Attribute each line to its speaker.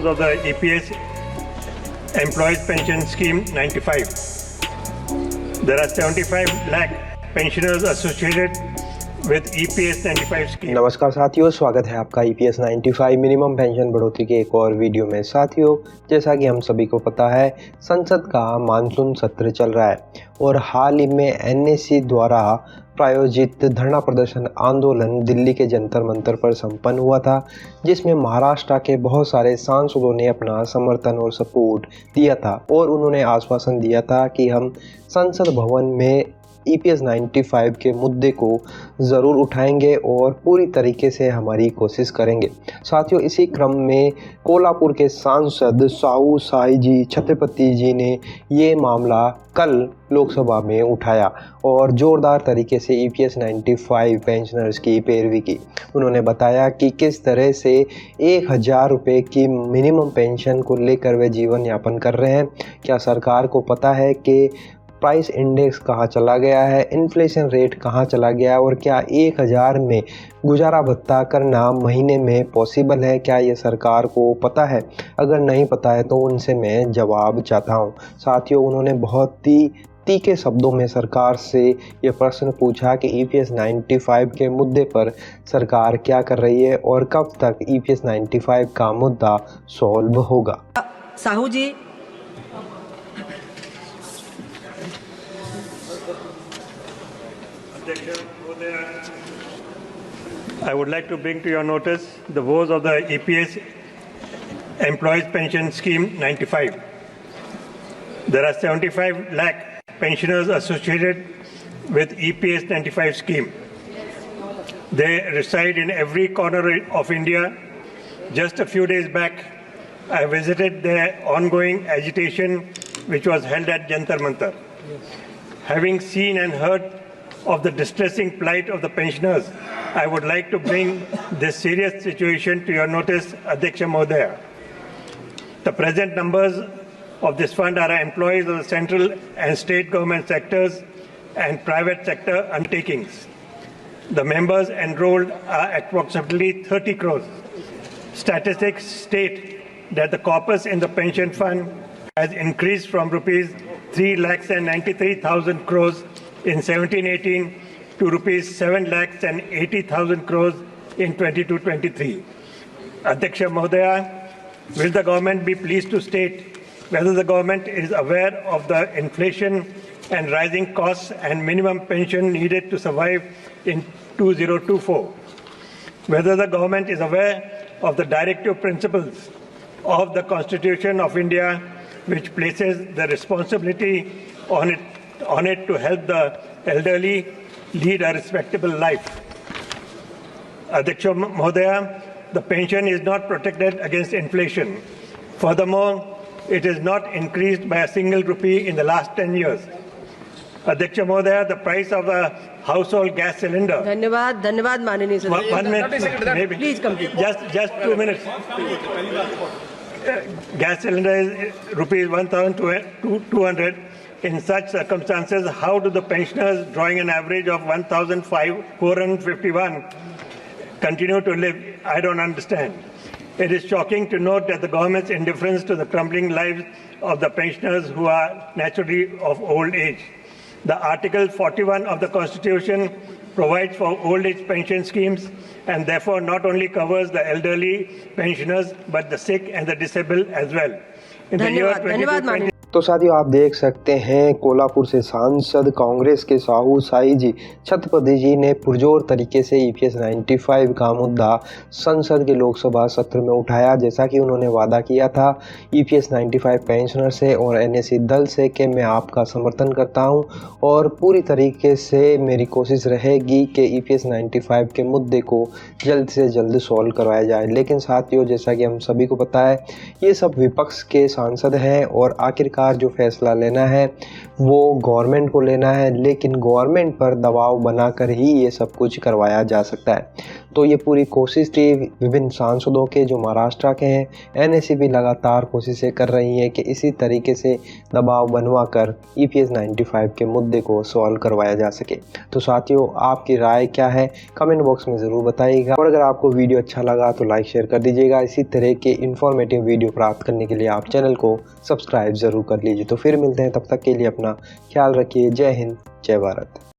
Speaker 1: of the EPS Employees Pension Scheme 95. There are 75 lakh pensioners associated with EPS 95 scheme.
Speaker 2: नमस्कार साथियों, स्वागत है आपका EPS 95 मिनिमम पेंशन बढ़ोतरी के एक और वीडियो में। साथियों, जैसा कि हम सभी को पता है, संसद का मानसून सत्र चल रहा है और हाल ही में NSE द्वारा प्रायोजित धरना प्रदर्शन आंदोलन दिल्ली के जंतर मंतर पर संपन्न हुआ था, जिसमें महाराष्ट्र के बहुत सारे सांसदों ने अपना समर्थन और सपोर्ट दिया था और उन्होंने आश्वासन दिया था कि हम संसद भवन में EPS 95 के मुद्दे को ज़रूर उठाएंगे और पूरी तरीके से हमारी कोशिश करेंगे। साथियों, इसी क्रम में कोल्हापुर के सांसद साहू साई जी छत्रपति जी ने ये मामला कल लोकसभा में उठाया और ज़ोरदार तरीके से EPS 95 पेंशनर्स की पैरवी की। उन्होंने बताया कि किस तरह से 1000 रुपये की मिनिमम पेंशन को लेकर वे जीवन यापन कर रहे हैं। क्या सरकार को पता है कि प्राइस इंडेक्स कहाँ चला गया है, इन्फ्लेशन रेट कहाँ चला गया है और क्या 1000 में गुजारा भत्ता करना महीने में पॉसिबल है? क्या ये सरकार को पता है? अगर नहीं पता है तो उनसे मैं जवाब चाहता हूँ। साथियों, उन्होंने बहुत ही तीखे शब्दों में सरकार से ये प्रश्न पूछा कि EPS 95 के मुद्दे पर सरकार क्या कर रही है और कब तक EPS 95 का मुद्दा सॉल्व होगा।
Speaker 3: साहू जी,
Speaker 1: I would like to bring to your notice the woes of the EPS Employees Pension Scheme 95. There are 75 lakh pensioners associated with EPS 95 scheme. They reside in every corner of India. Just a few days back, I visited their ongoing agitation which was held at Jantar Mantar. Having seen and heard of the distressing plight of the pensioners, I would like to bring this serious situation to your notice, Adhyaksha Mohdaya. The present numbers of this fund are employees of the central and state government sectors and private sector undertakings. The members enrolled are approximately 30 crores. Statistics state that the corpus in the pension fund has increased from rupees 3,93,000 crores in 17-18 to rupees 7,80,000 crores in 22-23. Adhyaksha Mohdaya, will the government be pleased to state whether the government is aware of the inflation and rising costs and minimum pension needed to survive in 2024? Whether the government is aware of the directive principles of the Constitution of India, which places the responsibility on it to help the elderly lead a respectable life. Adhyaksha Mohdaya, the pension is not protected against inflation. Furthermore, it is not increased by a single rupee in the last 10 years. Adhyaksha Mohdaya, the price of a household gas cylinder.
Speaker 3: धन्यवाद माननीय सदस्य।
Speaker 1: 1 minute, maybe.
Speaker 3: Please complete.
Speaker 1: Just 2 minutes. Gas cylinder is rupees 1,200. In such circumstances, how do the pensioners drawing an average of 1,451 continue to live? I don't understand. It is shocking to note that the government's indifference to the crumbling lives of the pensioners who are naturally of old age. The Article 41 of the Constitution provides for old age pension schemes and therefore not only covers the elderly pensioners but the sick and the disabled as well. In the year 2020,
Speaker 2: तो साथियों, आप देख सकते हैं कोल्हापुर से सांसद कांग्रेस के साहू साई जी छत्रपति जी ने पुरजोर तरीके से EPS 95 का मुद्दा संसद के लोकसभा सत्र में उठाया। जैसा कि उन्होंने वादा किया था EPS 95 पेंशनर से और NSE दल से कि मैं आपका समर्थन करता हूं और पूरी तरीके से मेरी कोशिश रहेगी कि EPS 95 के मुद्दे को जल्द से जल्द सॉल्व करवाया जाए। लेकिन साथियों, जैसा कि हम सभी को पता है, ये सब विपक्ष के सांसद हैं और आखिरकार बार जो फैसला लेना है वो गवर्नमेंट को लेना है, लेकिन गवर्नमेंट पर दबाव बनाकर ही ये सब कुछ करवाया जा सकता है। तो ये पूरी कोशिश थी विभिन्न सांसदों के जो महाराष्ट्र के हैं। एनएसी भी लगातार कोशिशें कर रही हैं कि इसी तरीके से दबाव बनवा कर EPS 95 के मुद्दे को सॉल्व करवाया जा सके। तो साथियों, आपकी राय क्या है कमेंट बॉक्स में ज़रूर बताइएगा, और अगर आपको वीडियो अच्छा लगा तो लाइक शेयर कर दीजिएगा। इसी तरह के इन्फॉर्मेटिव वीडियो प्राप्त करने के लिए आप चैनल को सब्सक्राइब ज़रूर कर लीजिए। तो फिर मिलते हैं, तब तक के लिए अपना ख्याल रखिए। जय हिंद, जय भारत।